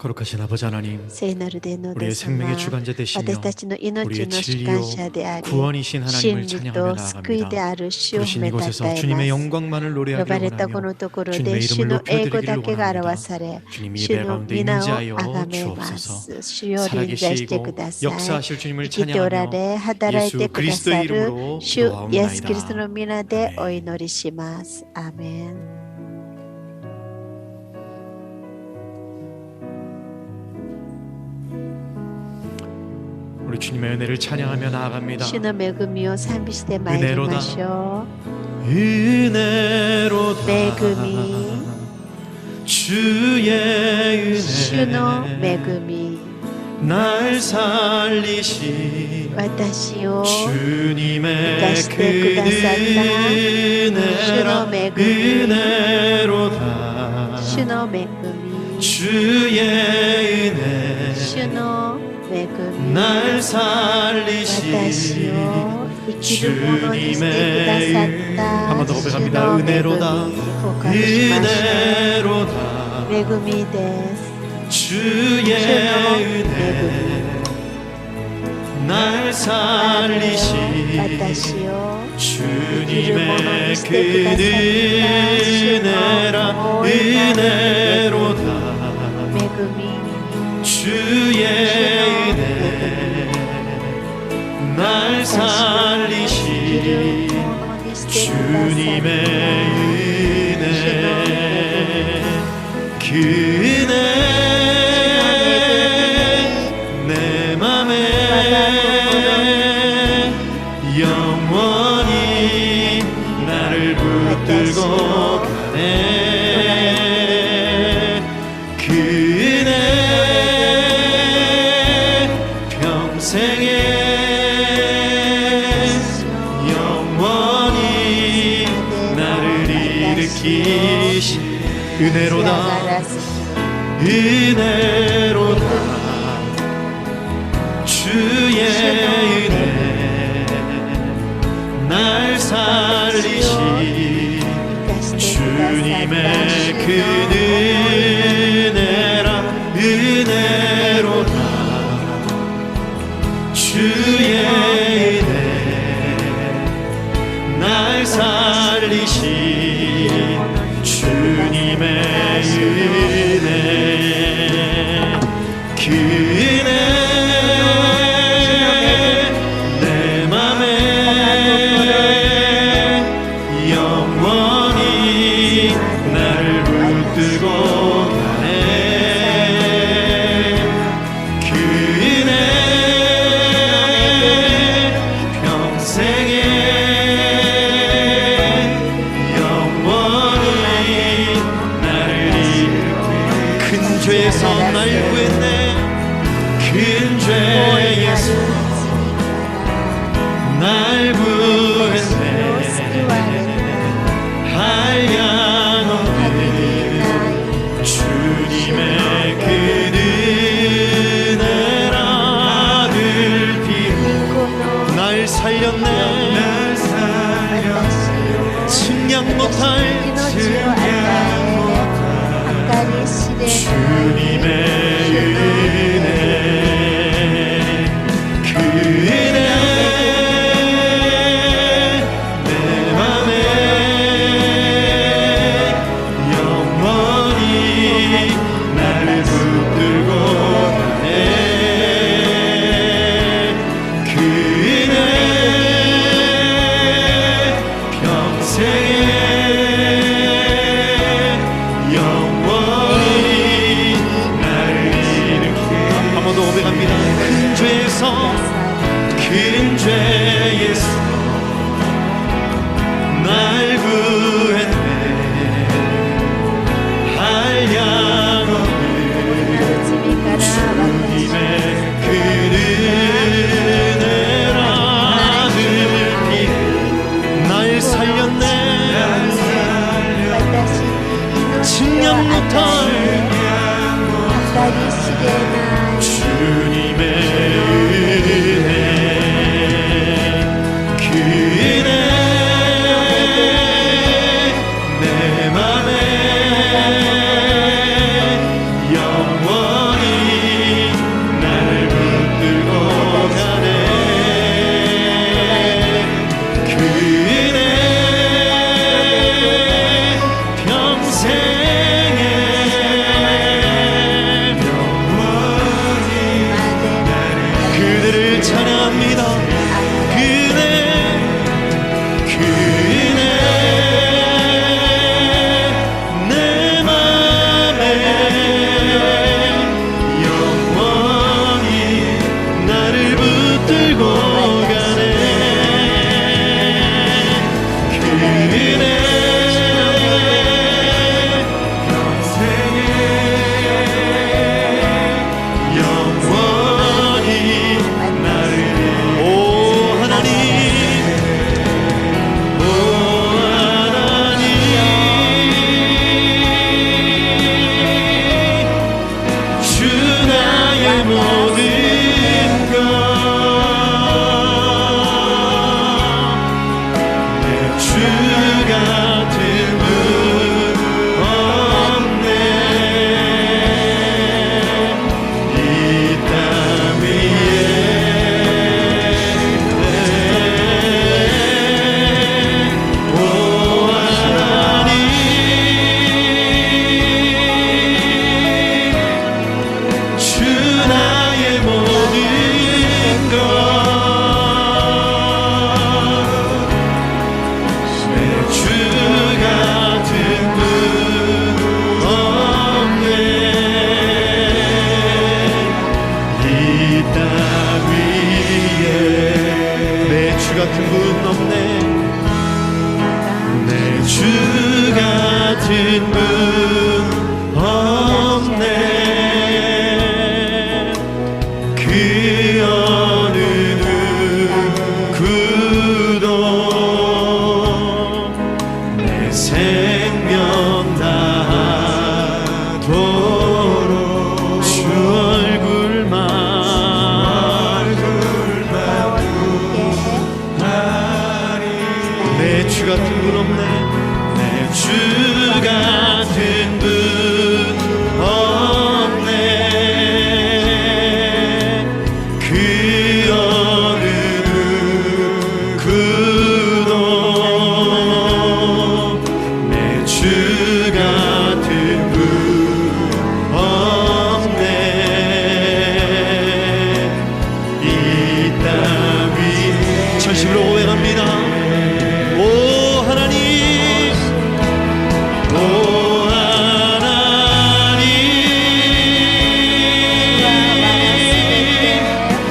거룩하신 아버지 하나님, 聖なる天皇 우리의 です様、 생명의 주관자 되시며 私たちの命 우리의 の主管 진리요 者であり、 구원이신 真 하나님을 理 찬양하며 と救いで 나아갑니다. ある主を褒 부르신 めたた 이곳에서 え 주님의 ます。 영광만을 呼ばれ 노래하기를 たこ 원하며 のところ 주님의 で主 이름을 の栄光 높여드리기를 だけが 원합니다. 表され、 주님 이 主 예배 の 가운데 皆を 임재하여 崇めま 주옵소서. す。主よ臨在してく 살아계시고 ださい。 역사하실 주님을 生きておら 찬양하며 れ、働いて 예수 くださ 그리스도의 る 이름으로 主イエス・キリスト 기도하옵나이다. の皆で 아멘. お祈りします。アーメン。 우리 주님의 은혜를 찬양하며 나아갑니다. 主の恵みを賛美してまいりましょう。 은혜로다 恵み、 주의 은혜 主の恵み、 날 살리신 私を 주님의 그 生かしてくださった 은혜라 主の恵み、 은혜로다 主の恵み、 주의 은혜 主の恵み、 날 私 살리신 を生きるものにしてくださった 한 번 더 主 고백합니다. の恵み、 은혜로다 告白しましょ 은혜로다 う。恵みです。 주의 主の恵 은혜 날 살리신 み、私を 주님의 그 은혜라 은혜로다 恵み、 주의 은혜 날 살리신 주님의 은혜 그 은혜 내 맘에 영원히 나를 붙들고 가네 그 은혜 평생에 영원히 나를 일으키신 은혜로다 은혜로다 주의 은혜 날 살리신 주님의 그 은혜라 은혜로다 주의 은혜 날 살리신 주님의 은혜 그 은혜 내 맘에 영원히 나를 붙들고 가네 그 은혜 평생에 영원히 나를 일으켜 큰 죄에서 날 구했네 큰 죄에서 날 구했네 한량없는 주님의 그 은혜라 아들 피로 날 살렸네 측량 못할 주님의 은혜 그 은혜 내 맘에 영원히 나를 붙들고 가네 그 은혜 평생에 영원히 나를 일으켜 한 번 더 고백합니다 큰 죄에서 큰 죄에서 날 구했네 한량없는 주님의 그 은혜라 아들 피로 날 살렸네 측량 못할 주님의 은혜 그 은혜 내 맘에 영원히 은혜 내 맘에 영원히 나를 붙들고 가네. 그 은혜 평생에 영원히 나를 오 하나님 주 나의 모든 것 내 주 같은 분 없네. 이 땅 위에 오 하나님 주 나의 모든 것 내 주 같은 분 없네. 이 땅 위에 내 주 같은 분 없네. 내 주 같은 분 없네. 그 어느 누구도 내 생명 다하도록 주 얼굴만 내 주 같은 분 없네. 내 주 같은 분 없네. 그 어느 누구도 내 주 같은 분 없네. 이 땅 위 전심으로 고백합니다. 오 하나님 오 하나님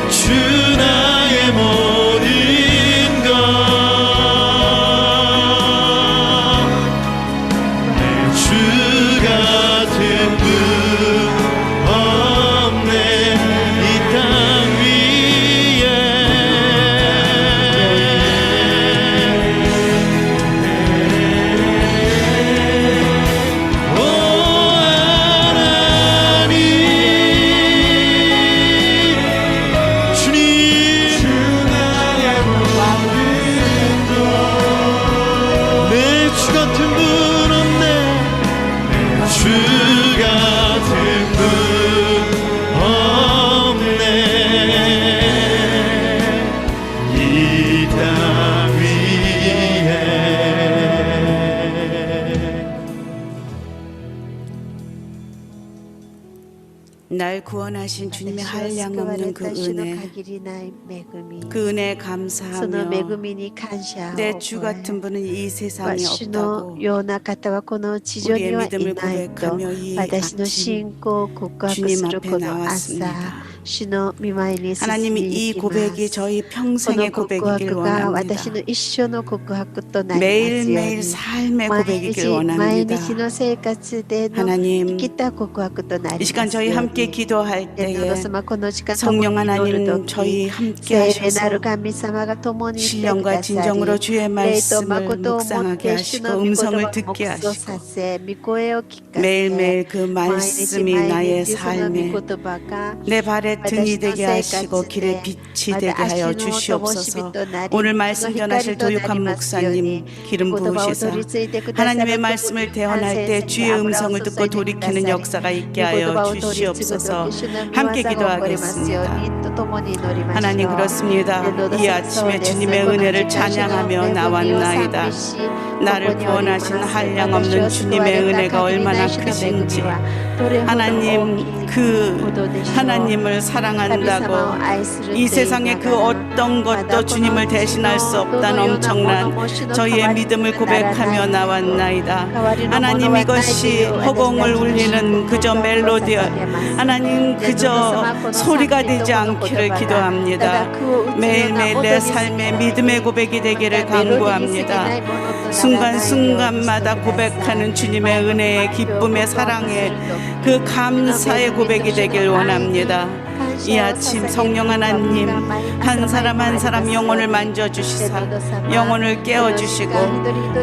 주 나의 모든 것 내 주 같은 분 없네. 이 땅 위에 오 하나님 주님 주 나의 모든 것 내 주 같은 분 없네. 주 같은 분 없네. 이 땅 위에 날 구원하신 주님의 한량없는 그 은혜, 그 은혜에 감사하며 내 주 같은 분은 이 세상에 없다고 우리의 믿음을 고백하며 이 아침 주님 앞에 나왔습니다. 하나님, 이 고백이 저희 평생의 고백이길 원합니다. 매일매일 삶의 고백이길 원합니다. 하나님, 이 시간 저희 함께 기도할 때에 성령 하나님 저희 함께 하셔서 신령과 진정으로 주의 말씀을 묵상하게 하시고 음성을 듣게 하시고 매일매일 그 말씀이 나의 삶에 내 발에 등이 되게 하시고 길에 빛이 되게 하여 주시옵소서. 오늘 말씀 전하실 도육한 목사님 기름 부으시사 하나님의 말씀을 대언할 때 주의 음성을 듣고 돌이키는 역사가 있게 하여 주시옵소서. 함께 기도하겠습니다. 하나님, 그렇습니다. 이 아침에 주님의 은혜를 찬양하며 나왔나이다. 나를 구원하신 한량없는 주님의 은혜가 얼마나 크신지 하나님, 그 하나님을 사랑한다고 이 세상의 그 어떤 것도 주님을 대신할 수 없다는 엄청난 저희의 믿음을 고백하며 나왔나이다. 하나님, 이것이 허공을 울리는 그저 멜로디, 하나님 그저 소리가 되지 않기를 기도합니다. 매일매일 내 삶의 믿음의 고백이 되기를 간구합니다. 순간순간마다 고백하는 주님의 은혜의 기쁨의 사랑의 그 감사의 고백이 되길 원합니다. 이 아침 성령 하나님, 한 사람 한 사람 영혼을 만져주시사 영혼을 깨워주시고,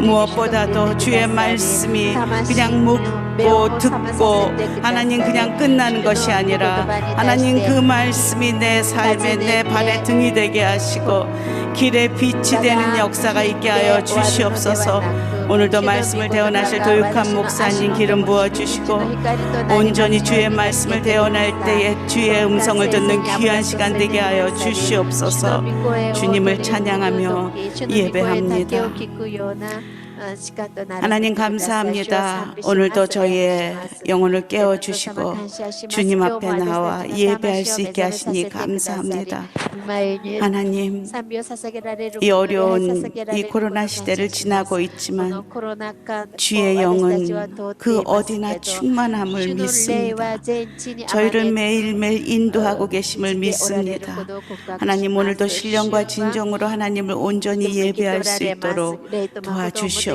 무엇보다도 주의 말씀이 그냥 묵고 듣고 하나님 그냥 끝나는 것이 아니라 하나님 그 말씀이 내 삶에 내 발의 등이 되게 하시고 길에 빛이 되는 역사가 있게 하여 주시옵소서. 오늘도 말씀을 대언하실 도육한 목사님 기름 부어주시고, 온전히 주의 말씀을 대언할 때에 주의 음성을 듣는 귀한 시간 되게 하여 주시옵소서. 주님을 찬양하며 예배합니다. 하나님 감사합니다. 오늘도 저희의 영혼을 깨워주시고 주님 앞에 나와 예배할 수 있게 하시니 감사합니다. 하나님, 이 어려운 이 코로나 시대를 지나고 있지만 주의 영은 그 어디나 충만함을 믿습니다. 저희를 매일매일 인도하고 계심을 믿습니다. 하나님, 오늘도 신령과 진정으로 하나님을 온전히 예배할 수 있도록 도와주시옵소서.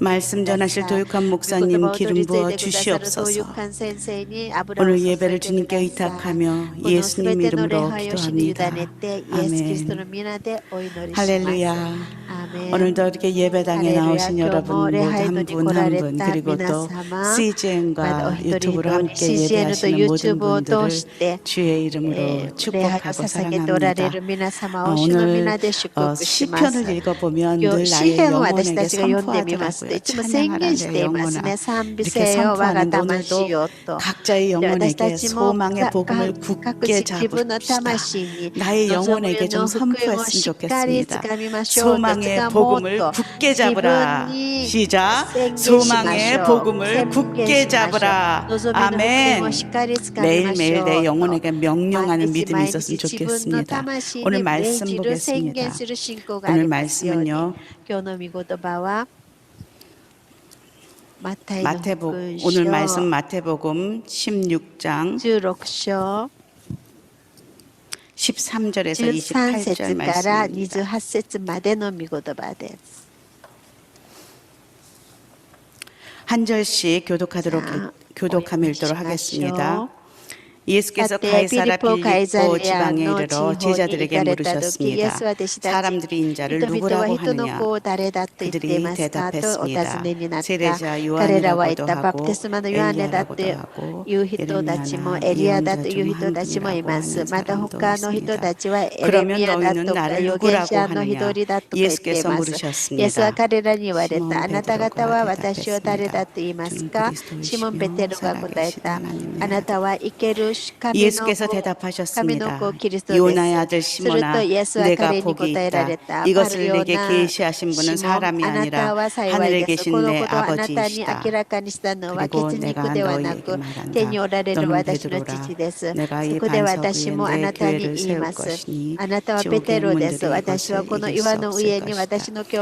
말씀 전하실 도육한 목사님 기름 부어 주시옵소서. 오늘 예배를 주님께 의탁하며 예수님 이름으로 기도합니다. 아멘. 할렐루야. 오늘도 이렇게 예배당에 나오신 여러분 모두 한 분 한 분, 그리고 또 CGN과 유튜브로 함께 예배하시는 모든 분들을 주의 이름으로 축복하고 사랑합니다. 오늘 시편을 읽어보면 늘 나의 영혼에게 선포하더라고요. 찬양하라 내 영혼아. 이렇게 선포하는 오늘도 각자의 영혼에게 소망의 복음을 굳게 잡읍시다. 나의 영혼에게 좀 선포했으면 좋겠습니다. 소망의 복음을 굳게 잡으라. 시작. 소망의 복음을 굳게 잡으라. 아멘. 매일매일 내 영혼에게 명령하는 믿음이 있었으면 좋겠습니다. 오늘 말씀 보겠습니다. 오늘 말씀은요, 마태복음, 오늘 말씀 마태복음 16장 13절에서 28절 말씀입니다. 한 절씩 교독하며 읽도록 하겠습니다. 예수께서 가이사라 빌립보 지방에 이르러 제자들에게 물으셨습니다. 사람들이 인자를 누구라고 하느냐? 그들이 대답했습니다. 세례자 요한이라고도 하고 엘리야라고도 하고 예레미야나 예언자 중 한 분이라고 있습니다. 그러면 너희는 나를 누구라고 하느냐? 예수께서 물으셨습니다. 시몬 베드로가 대답했습니다. 시몬 베드로가 살아계신 하나님을 예수께서 대답하셨습니다. 요나의 아들 시몬아, 내가 복이 있다. 이것을 내게 계시하신 분은 사람이 아니라 하늘에 계신 내 아버지이시다. 그리고 내가 너희에게 말한다. 너는 베드로라. 내가 이 반석 위에 내 교회를 세울 것이니 지옥의 문들이 이것을 이길 수 없을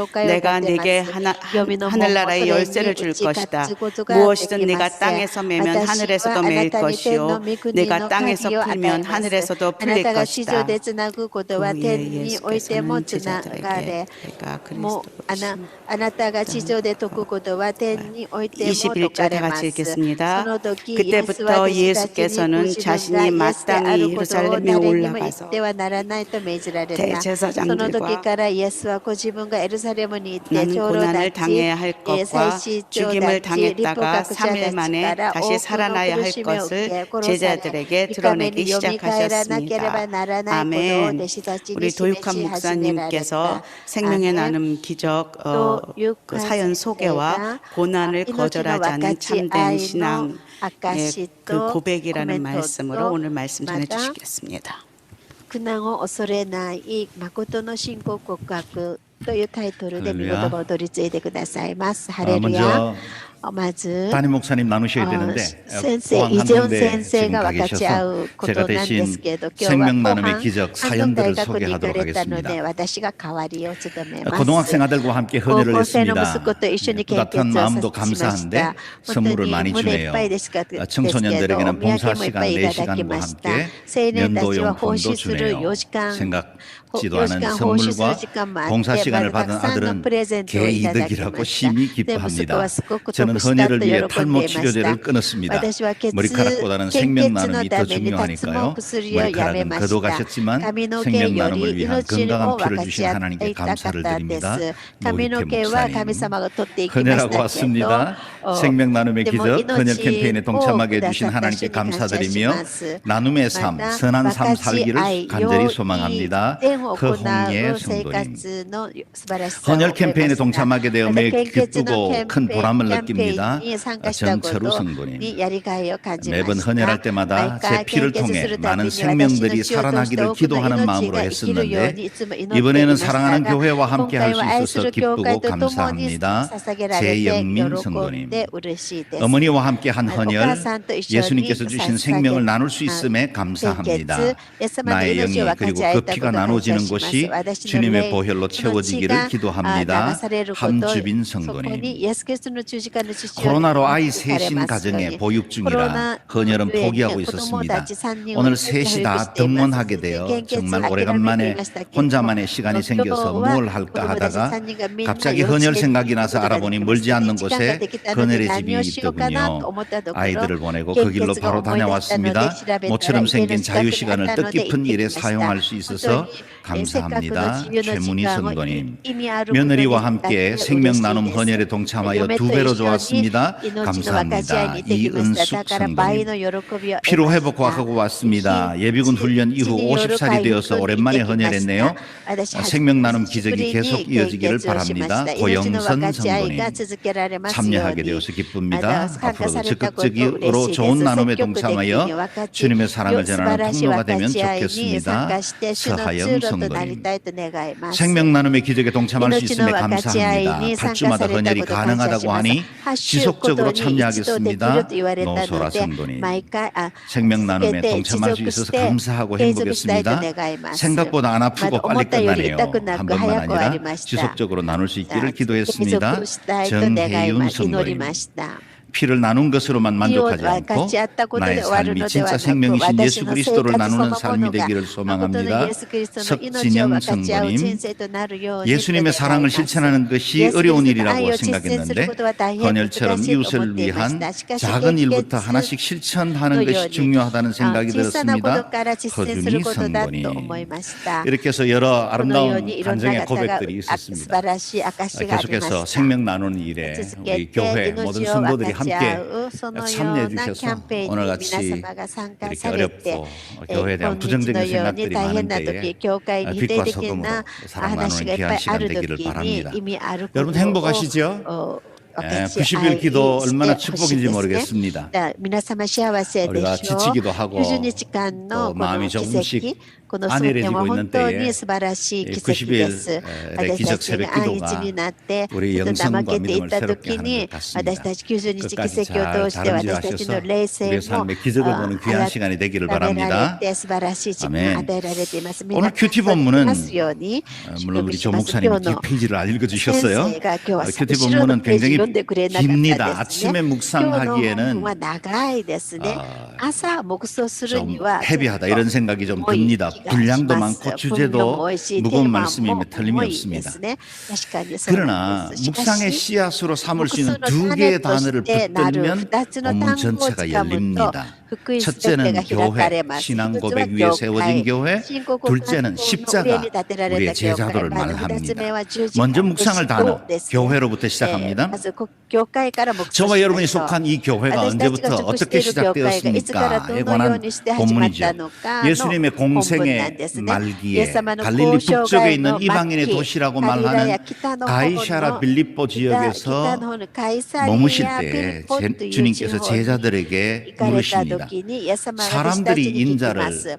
것이다. 내가 네게 하늘나라의 열쇠를 줄 것이다. 무엇이든 네가 땅에서 매면 하늘에서도 매일 것이요 내가 땅에서 풀면 하늘에서도 풀릴 것이다. 그 위에 예수께서는 제자들에게 내가 그리스도시니 21절 다 같이 읽겠습니다. 그때부터 예수께서는 자신이 마땅히 예루살렘에 올라가서 대제사장들과 나는 고난을 당해야 할 것과 죽임을 당했다가 3일 만에 다시 살아나야 할 것을 제자들에게 드러내기 시작하셨습니다. 아멘. 우리 도육한 목사님께서 생명의 나눔 기적 그 사연 소개와 고난을 거절하지 않은 참된 신앙의 그 고백이라는 말씀으로 오늘 말씀 전해주시겠습니다. 苦難を恐れない誠の信仰告白というタイトルで御言葉を取り継いでくださいます。ハレルヤ。 맞은 담임 목사님 나누셔야 되는데 센세 포항 이재훈 한동대 지금 센세가 가 같이 계셔서 아우 제가 대신 생명 나눔의 기적 사연들을 소개하도록 하겠습니다. 고등학생 아들과 함께 헌혈을 했습니다. 뿌듯한 마음도 감사한데 선물을 많이 주네요. 청소년들에게는 봉사 시간 4시간과 함께 면도용품도 주네요. 생각지도 않은 선물과 봉사 시간을 받은 아들은 개이득이라고 심히 기뻐합니다. 저는 헌혈을 위해 탈모 치료제를 끊었습니다. 머리카락보다는 생명 나눔이 더 중요하니까요. 머리카락은 거둬가셨지만 생명 나눔을 위한 건강한 피를 주신 하나님께 감사를 드립니다. 노희태 목사님. 헌혈하고 왔습니다. 생명 나눔의 기적 헌혈 캠페인에 동참하게 해주신 하나님께 감사드리며 나눔의 삶, 선한 삶 살기를 간절히 소망합니다. 허홍예 성도님. 헌혈 캠페인에 동참하게 되어 매우 기쁘고 큰 보람을 느낍니다. 정철우 성도님. 매번 헌혈할 때마다 제 피를 통해 많은 생명들이 살아나기를 기도하는 마음으로 했었는데 이번에는 사랑하는 교회와 함께 할 수 있어서 기쁘고 감사합니다. 제영민 성도님. 어머니와 함께 한 헌혈, 예수님께서 주신 생명을 나눌 수 있음에 감사합니다. 나의 영이 그리고 그 피가 나눠지는 곳이 주님의 보혈로 채워지기를 기도합니다. 함주빈 성도님. 코로나로 아이 셋인 가정에 보육 중이라 헌혈은 포기하고 있었습니다. 오늘 셋이 다 등원하게 되어 정말 오래간만에 혼자만의 시간이 생겨서 뭘 할까 하다가 갑자기 헌혈 생각이 나서 알아보니 멀지 않는 곳에 헌혈의 집이 있더군요. 아이들을 보내고 그 길로 바로 다녀왔습니다. 모처럼 생긴 자유시간을 뜻깊은 일에 사용할 수 있어서 감사합니다. 최문희 성도님. 며느리와 함께 생명 나눔 헌혈에 동참하여 2배로 좋았습니다. 감사합니다. 이은숙 성도님. 피로 회복하고 왔습니다. 예비군 훈련 이후 50살이 되어서 오랜만에 헌혈했네요. 생명 나눔 기적이 계속 이어지기를 바랍니다. 고영선 성도님. 참여하게 되어서 기쁩니다. 앞으로도 적극적으로 좋은 나눔에 동참하여 주님의 사랑을 전하는 통로가 되면 좋겠습니다. 서하영 성도님. 생명 나눔의 기적에 동참할 수 있음에 감사합니다. 8주마다 헌혈이 가능하다고 하니 지속적으로 참여하겠습니다. 노소라 성도님. 생명 나눔에 동참할 수 있어서 감사하고 행복했습니다. 생각보다 안 아프고 빨리 끝나네요. 한 번만 아니라 지속적으로 나눌 수 있기를 기도했습니다. 정혜윤 성도님. 피를 나눈 것으로만 만족하지 않고 나의 삶이 진짜 생명이신 예수 그리스도를 나누는 삶이 되기를 소망합니다. 석진영 성도님. 예수님의 사랑을 실천하는 것이 어려운 일이라고 생각했는데 헌혈처럼 이웃을 위한 작은 일부터 하나씩 실천하는 것이 중요하다는 생각이 들었습니다. 허준희 성도님. 이렇게 해서 여러 아름다운 간증의 고백들이 있었습니다. 계속해서 생명 나누는 일에 우리 교회 모든 성도들이 함께 참여해 주셔서 오늘같이 이렇게 어렵고 교회에 대한 부정적인 생각들이 많은 때에 빛과 소금으로 사랑 나누는 귀한 시간 되기를 바랍니다. 여러분 행복하시죠? 90일 기도 얼마나 축복인지 모르겠습니다. 우리가 지치기도 하고 또 마음이 조금씩 안일해지고 있는 때에 90일 기적 새벽 기도가 우리 영성과 믿음을 새롭게 하는 것 같습니다. 끝까지 잘 다름질하셔서 우리의 삶의 기적을 보는 귀한 시간이 되기를 바랍니다. 아멘. 오늘 큐티 본문은 물론 우리 조 목사님이 뒷페이지를 안 읽어주셨어요. 큐티 본문은 굉장히 깁니다. 아침에 묵상하기에는 좀 헤비하다 이런 생각이 좀 듭니다. 분량도 많고 주제도 무거운 말씀이며 틀림없습니다. 그러나 묵상의 씨앗으로 삼을 수 있는 2개의 단어를 붙들면 본문 전체가 열립니다. 첫째는 교회, 신앙 고백 위에 세워진 교회, 둘째는 십자가, 우리의 제자도를 말합니다. 먼저 묵상을 단어, 교회로부터 시작합니다. 저와 여러분이 속한 이 교회가 언제부터 어떻게 시작되었습니까에 관한 본문이죠. 예수님의 공생의 말기에 갈릴리 북쪽에 있는 이방인의 도시라고 말하는 가이사라 빌립보 지역에서 머무실 때 주님께서 제자들에게 물으십니다. 사람들이 인자를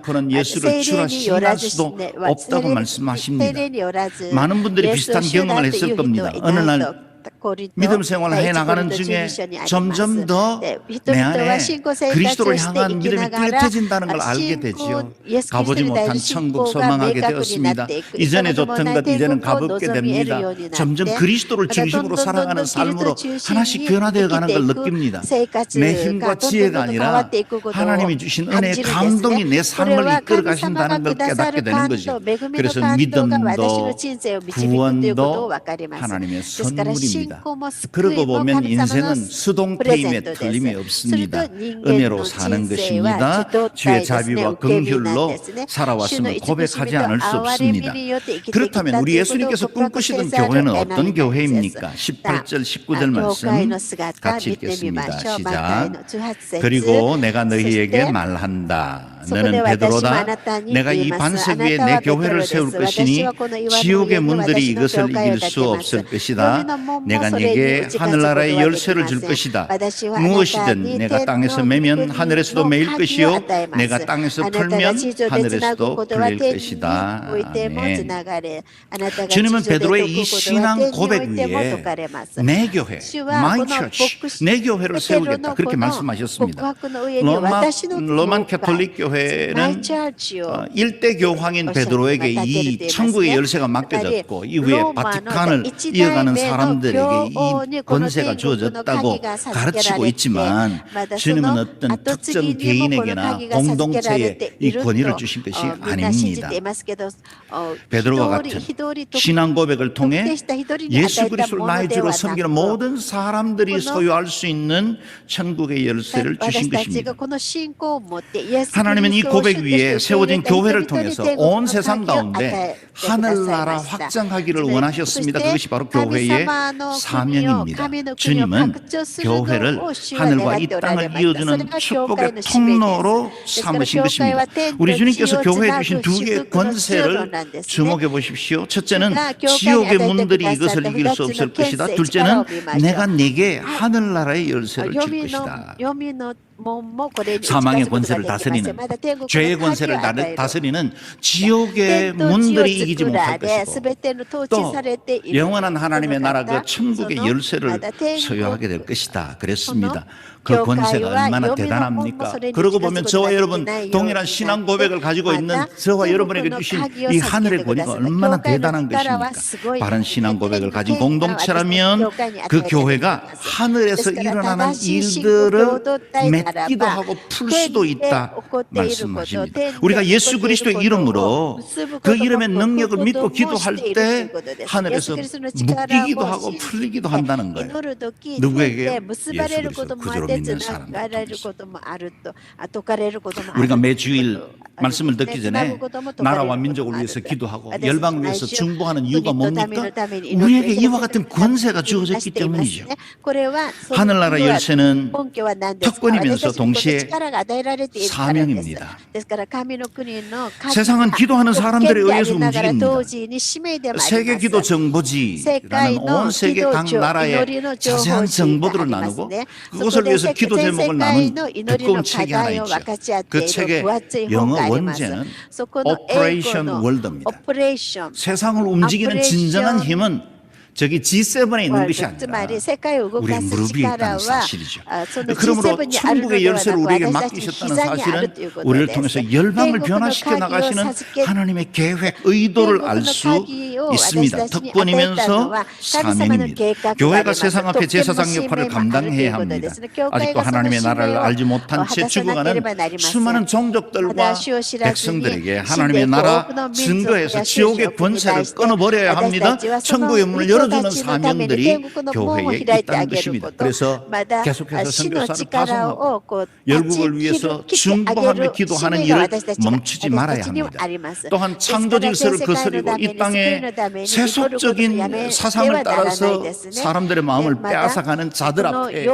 않고는 예수를 주라 시인할 수도 없다고 말씀하십니다. 많은 분들이 비슷한 경험을 했을 겁니다. 어느 날 믿음 생활을 해나가는 중에 점점 더 내 안에 그리스도를 향한 믿음이 뚜렷해진다는 걸 알게 되지요. 가보지 못한 천국 소망하게 되었습니다. 이전에 좋던 것 이제는 가볍게 됩니다. 점점 그리스도를 중심으로 살아가는 삶으로 하나씩 변화되어 가는 걸 느낍니다. 내 힘과 지혜가 아니라 하나님이 주신 은혜의 감동이 내 삶을 이끌어 가신다는 걸 깨닫게 되는 거죠. 그래서 믿음도 구원도 하나님의 선물입니다. 그러고 보면 인생은 수동태임에 틀림이 없습니다. 은혜로 사는 것입니다. 주의 자비와 긍휼로 살아왔음을 고백하지 않을 수 없습니다. 그렇다면 우리 예수님께서 꿈꾸시던 교회는 어떤 교회입니까? 18절 19절 말씀 같이 읽겠습니다. 시작. 그리고 내가 너희에게 말한다. 너는 베드로다. 내가 이 반석 위에 내 교회를 세울 것이니 지옥의 문들이 이것을 이길 수 없을 것이다. 내가 네게 하늘나라의 열쇠를 줄 것이다. 무엇이든 내가 땅에서 매면 하늘에서도 매일 것이요 내가 땅에서 풀면 하늘에서도 풀릴 것이다. 아멘. 주님은 베드로의 이 신앙 고백 위에 내 교회, my church, 내 교회를 세우겠다 그렇게 말씀하셨습니다. 로만 캐톨릭 교회는 일대 교황인 베드로에게 이 천국의 열쇠가 맡겨졌고 이후에 바티칸을 이어가는 사람들에게 이 권세가 주어졌다고 가르치고 있지만 주님은 어떤 특정 개인에게나 공동체에 이 권위를 주신 것이 아닙니다. 베드로와 같은 신앙 고백을 통해 예수 그리스도를 나의 주로 섬기는 모든 사람들이 소유할 수 있는 천국의 열쇠를 주신 것입니다. 하나님은 이 고백 위에 세워진 교회를 통해서 온 세상 가운데 하늘나라 확장하기를 원하셨습니다. 그것이 바로 교회의 사명입니다. 주님은 교회를 하늘과 이 땅을 이어주는 축복의 통로로 삼으신 것입니다. 우리 주님께서 교회에 주신 두 개의 권세를 주목해 보십시오. 첫째는 지옥의 문들이 이것을 이길 수 없을 것이다. 둘째는 내가 네게 하늘나라의 열쇠를 줄 것이다. 사망의 권세를 다스리는, 죄의 권세를 다스리는 지옥의 문들이 이기지 못할 것이고 또 영원한 하나님의 나라 그 천국의 열쇠를 소유하게 될 것이다 그랬습니다. 그 권세가 얼마나 대단합니까? 그러고 보면 저와 여러분 동일한 신앙 고백을 가지고 있는 저와 여러분에게 주신 이 하늘의 권위가 얼마나 대단한 것입니까? 바른 신앙 고백을 가진 공동체라면 그 교회가 하늘에서 일어나는 일들을 맺기도 하고 풀 수도 있다 말씀하십니다. 우리가 예수 그리스도의 이름으로 그 이름의 능력을 믿고 기도할 때 하늘에서 묶이기도 하고 풀리기도 한다는 거예요. 누구에게? 예수 그리스도 구주로 믿는 사람들. 우리가 매주일 말씀을 듣기 전에 나라와 민족을 위해서 기도하고 열방을 위해서 중보하는 이유가 뭡니까? 우리에게 이와 같은 권세가 주어졌기 때문이죠. 하늘나라 열쇠는 특권이면서 동시에 사명입니다. 세상은 기도하는 사람들에 의해서 움직입니다. 세계 기도 정보지라는 온 세계 각 나라의 자세한 정보들을 나누고 그것을 위해서 기도 제목을 나눈 두꺼운 책이 하나 있죠. 그 책의 영어 원제는 Operation World입니다. 세상을 움직이는 진정한 힘은 저기 G7에 있는 것이 아니라 우리의 무릎 위에 있다는 사실이죠. 그러므로 천국의 열쇠를 우리에게 맡기셨다는 사실은 우리를 통해서 열방을 변화시켜 나가시는 하나님의 계획, 의도를 알 수 있습니다. 특권이면서 사명입니다. 교회가 세상 앞에 제사장 역할을 감당해야 합니다. 아직도 하나님의 나라를 알지 못한 채 죽어가는 수많은 종족들과 백성들에게 하나님의 나라 증거해서 지옥의 권세를 끊어버려야 합니다. 천국의 문을 열어주는 사명들이 교회에 있다는 것입니다. 그래서 계속해서 선교사를 파송하고 열국을 위해서 중보하며 기도하는 일을 멈추지 말아야 합니다. 또한 창조 질서를 거스리고 이 땅에 세속적인 사상을 따라서 사람들의 마음을 빼앗아가는 자들 앞에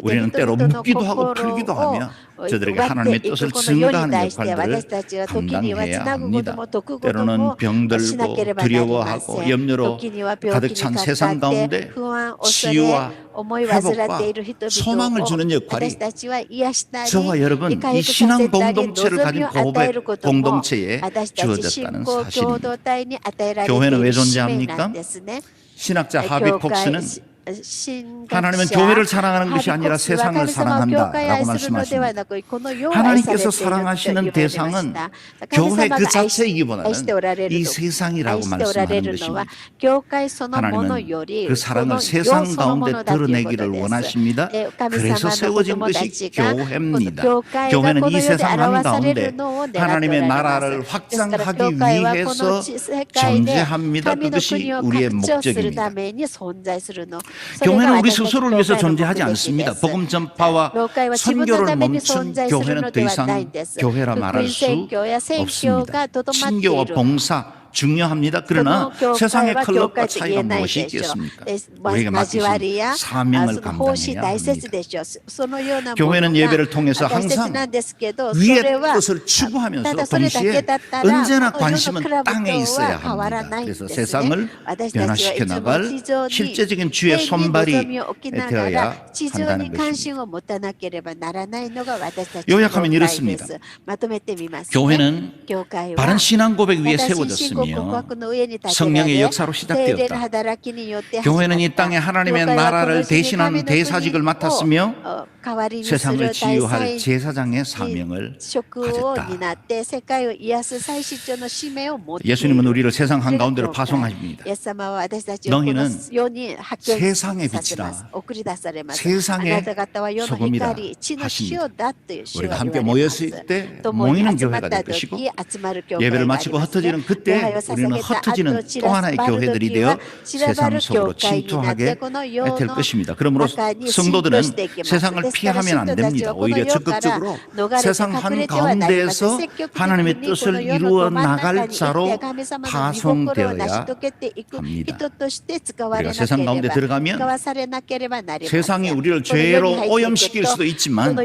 우리는 때로 묻기도 하고 풀기도 하며 저들에게 하나님의 뜻을 증가하는 역할들을 감당해야 합니다. 때로는 병들고 두려워하고 염려로 가득 찬 세상 가운데 치유와 회복과 소망을 주는 역할이 저와 여러분 이 신앙 공동체를 가진 고백 공동체에 주어졌다는 사실입니다. 교회는 왜 존재합니까? 신학자 하비 콕스는 하나님은 교회를 사랑하는 것이 아니라 세상을 사랑한다라고 말씀하십니다. 하나님께서 사랑하시는 대상은 교회 그 자체이기보다는 이 세상이라고 말씀하는 것입니다. 하나님은 그 사랑을 세상 가운데 드러내기를 원하십니다. 그래서 세워진 것이 교회입니다. 교회는 이 세상 한가운데 하나님의 나라를 확장하기 위해서 존재합니다. 그것이 우리의 목적입니다. 교회는 우리 스스로를 위해서 존재하지 않습니다. 복음 전파와 선교를 멈춘 교회는 더 이상 교회라 말할 수 없습니다. 친교와 봉사 중요합니다. 그러나 세상의 클럽과 차이가 무엇이 있겠습니까? 우리가 맡기신 사명을 감당해야 합니다. 교회는 예배를 통해서 항상 위의 뜻을 추구하면서 동시에 언제나 관심은 땅에 있어야 합니다. 그래서 세상을 변화시켜 나갈 실제적인 주의 손발이 되어야 한다는 것입니다. 요약하면 이렇습니다. 교회는 바른 신앙 고백 위에 세워졌습니다. 성령의 역사로 시작되었다. 교회는 이 땅에 하나님의 나라를 대신하는 대사직을 맡았으며 세상을 치유할 제사장의 사명을 가졌다. 예수님은 우리를 세상 한가운데로 파송하십니다. 너희는 세상의 빛이라 세상의 소금이라 하십니다. 우리가 함께 모였을 때 모이는 교회가 될 것이고 예배를 마치고 흩어지는 그때 우리는 흩어지는 또 하나의 교회들이 되어 세상 속으로 침투하게 될 것입니다. 그러므로 성도들은 세상을 피하면 안 됩니다. 오히려 적극적으로 세상 한가운데에서 하나님의 뜻을 이루어 나갈 자로 파송되어야 합니다. 우리가 세상 가운데 들어가면 세상이 우리를 죄로 오염시킬 수도 있지만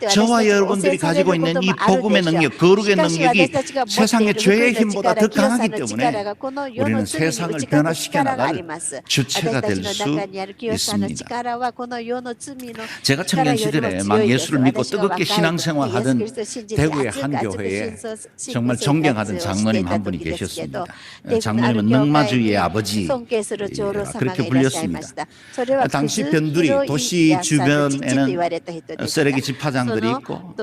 저와 여러분들이 가지고 있는 이 복음의 능력, 거룩의 능력이 세상의 죄의 힘보다 더 강하기 때문에 우리는 세상을 변화시켜 나갈 주체가 될 수 있습니다. 제가 청년 시절에 막 예수를 믿고 뜨겁게 신앙생활하던 대구의 한 교회에 정말 존경하던 장로님 한 분이 계셨습니다. 장로님은 능마주의의 아버지 그렇게 불렸습니다. 당시 변두리 도시 주변에는 쓰레기 집화장들이 있고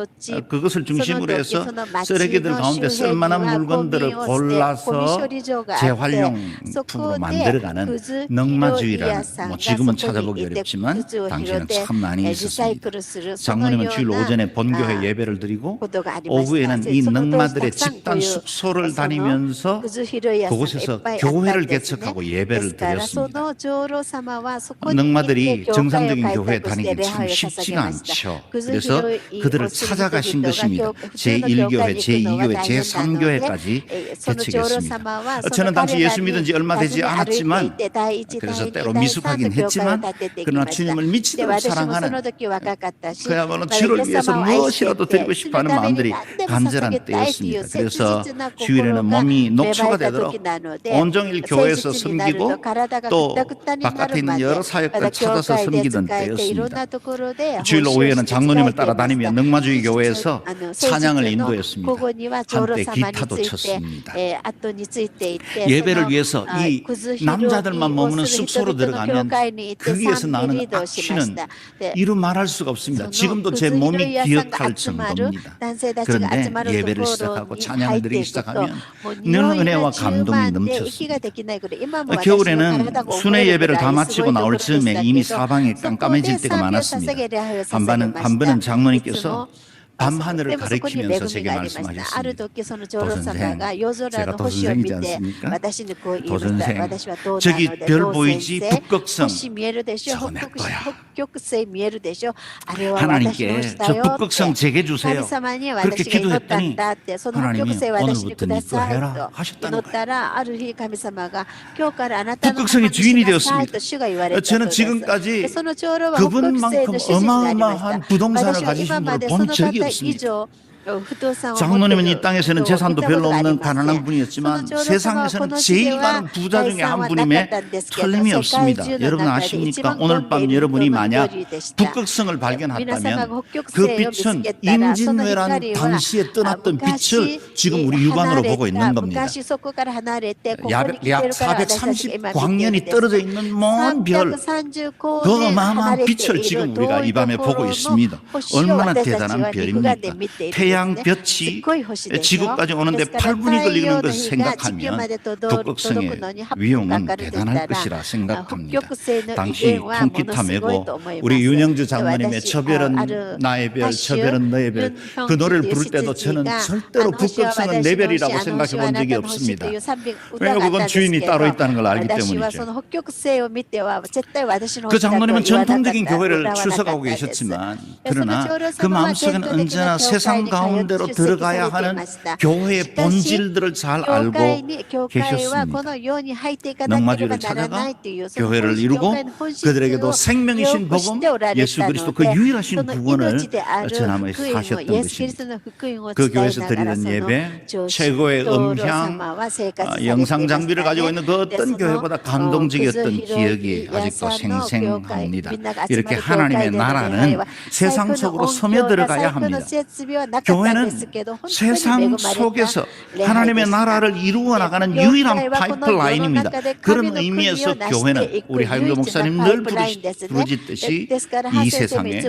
그것을 중심으로 해서 쓰레기들 가운데 쓸만한 물건들을 골라서 재활용품으로 만들어가는 능마주의라는 지금은 찾아보기 어렵지만 당시에는 참 많이 있었습니다. 장로님은 주일 오전에 본교회 예배를 드리고 오후에는 이 능마들의 집단 숙소를 다니면서 그곳에서 교회를 개척하고 예배를 드렸습니다. 능마들이 정상적인 교회에 다니기 참 쉽지가 않죠. 그래서 그들을 찾아가신 것입니다. 제1교회, 제2교회, 제3교회까지 개척했습니다. 저는 당시 예수 믿은 지 얼마 되지 않았지만 그래서 때로 미숙하긴 했지만 그러나 주님을 미치도록 사랑하는 그야말로 주를 위해서 무엇이라도 드리고 싶어하는 마음들이 간절한 때였습니다. 그래서 주일에는 몸이 녹초가 되도록 온종일 교회에서 섬기고 또 바깥에 있는 여러 사역들 찾아서 섬기던 때였습니다. 주일 오후에는 장로님을 따라다니며 능마주의 교회에서 찬양을 인도했습니다. 한때 기타도 쳤습니다. 예배를 위해서 이 남자들만 머무는 숙소로 들어가면 거기에서 나는 악취는 이루 말할 수가 없습니다. 지금도 제 몸이 기억할 정도입니다. 그런데 예배를 시작하고 찬양을 드리기 시작하면 늘 은혜와 감동이 넘쳤습니다. 겨울에는 순회 예배를 다 마치고 나올 즈음에 이미 사방이 깜깜해질 때가 많았습니다. 한 번은 장로님께서 밤하늘을 가리키면서 제게 말씀하셨습니다. 도선생, 제가 도선생이지 않습니까? 도선생, 저기 별 보이지? 북극성, 저거 내 거야. 하나님께 저 북극성 제게 주세요. 그렇게 기도했더니 하나님이 오늘부터 네 거 해라 하셨다는 거예요. 북극성이 주인이 되었습니다. 저는 지금까지 그분만큼 어마어마한 부동산을 가지신 분을 본 적이 없습니다. 장로님은 이 땅에서는 재산도 별로 없는 가난한 분이었지만 세상에서는 제일 많은 부자 중에 한 분임에 틀림이 없습니다. 여러분 아십니까? 오늘 밤 여러분이 만약 북극성을 발견했다면 그 빛은 임진왜란 당시에 떠났던 빛을 지금 우리 육안으로 보고 있는 겁니다. 약 430광년이 떨어져 있는 먼 별, 그 어마어마한 빛을 지금 우리가 이 밤에 보고 있습니다. 얼마나 대단한 별입니까? 태양볕이 지구까지 오는데 8분이 걸리는 것을 생각하면 북극성의 위용은 대단할 것이라 생각합니다. 당시 통기타 메고 우리 윤영주 장로님의 저 별은 나의 별, 저 별은 너의 별, 그 노래를 부를 때도 저는 절대로 북극성은 내 별이라고 생각해 본 적이 없습니다. 왜냐하면 그건 주인이 따로 있다는 걸 알기 때문이죠. 그 장로님은 전통적인 교회를 출석하고 계셨지만 그러나 그 마음속에는 언제나 세상 가운데로 들어가야 하는 교회의 본질들을 잘 알고 계셨습니다. 넉마주를 찾아가 교회를 이루고 그들에게도 생명이신 복음, 예수 그리스도 그 유일하신 구원을 전하면서 사셨던 것입니다. 그 교회에서 드리는 예배, 최고의 음향, 영상 장비를 가지고 있는 그 어떤 교회보다 감동적이었던 기억이 아직도 생생합니다. 이렇게 하나님의 나라는 세상 속으로 스며들어가야 합니다. 교회는 세상 속에서 하나님의 나라를 이루어 나가는 유일한 파이프라인입니다. 그런 의미에서 교회는 우리 하율교 목사님 늘 부르짖듯이 이 세상에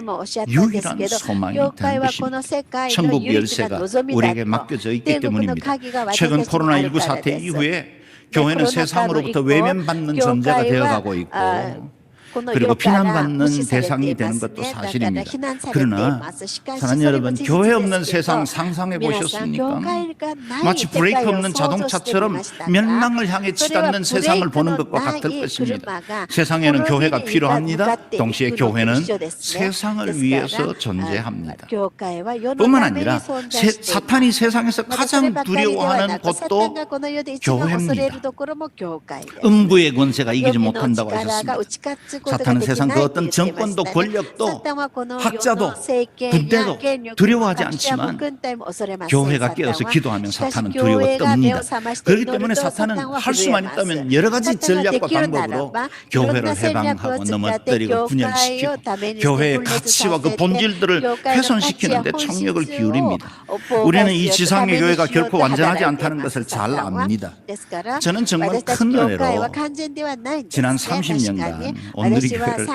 유일한 소망이 되는 것입니다. 천국 열쇠가 우리에게 맡겨져 있기 때문입니다. 최근 코로나19 사태 이후에 교회는 세상으로부터 외면받는 존재가 되어가고 있고 그리고 비난받는 대상이 되는 것도 사실입니다. 그러나 사랑하는 여러분, 교회 없는 세상 상상해 보셨습니까? 마치 브레이크 없는 자동차처럼 멸망을 향해 치닫는 세상을 보는 것과 같을 것입니다. 세상에는 교회가 필요합니다. 동시에 교회는 세상을 위해서 존재합니다. 뿐만 아니라 사탄이 세상에서 가장 두려워하는 곳도 교회입니다. 음부의 권세가 이기지 못한다고 하셨습니다. 사탄은 세상 그 어떤 정권도 권력도 학자도 군대도 두려워하지 않지만 교회가 깨어서 기도하면 사탄은 두려워 떱니다. 그렇기 때문에 사탄은 할 수만 있다면 여러 가지 전략과 방법으로 교회를 해방하고 넘어뜨리고 분열시키고 교회의 가치와 그 본질들을 훼손시키는 데 총력을 기울입니다. 우리는 이 지상의 교회가 결코 완전하지 않다는 것을 잘 압니다. 저는 정말 큰 은혜로 지난 30년간 온누리교회를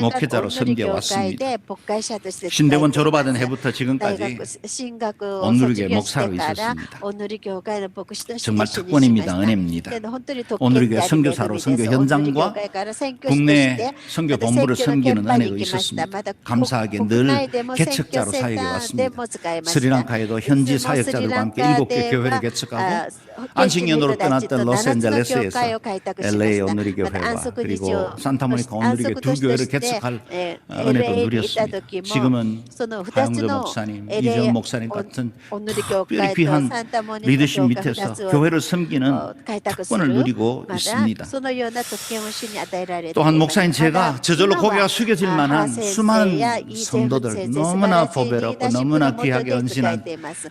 목회자로 섬겨왔습니다. 신대원 졸업하던 해부터 지금까지 온누리교회 목사로 있었습니다. 정말 특권입니다. 은혜입니다. 온누리교회 선교사로 선교 현장과 국내 선교 본부를 섬기는 은혜가 있었습니다. 감사하게 늘 개척자로 사역해 왔습니다. 스리랑카에도 현지 사역자들과 함께 7개 교회를 개척하고 안식년으로 떠났던 로스앤젤레스에서 LA 온누리교회와 그리고 산타모니카 온누리교회 두 교회를 개척할 은혜도 누렸습니다. 지금은 하영조 목사님, 이재원 목사님 같은 특별히 귀한 리더십 밑에서 교회를 섬기는 특권을 누리고 있습니다. 또한 목사인 제가 저절로 고개가 숙여질 만한 수많은 성도들, 너무나 보배롭고 너무나 귀하게 헌신한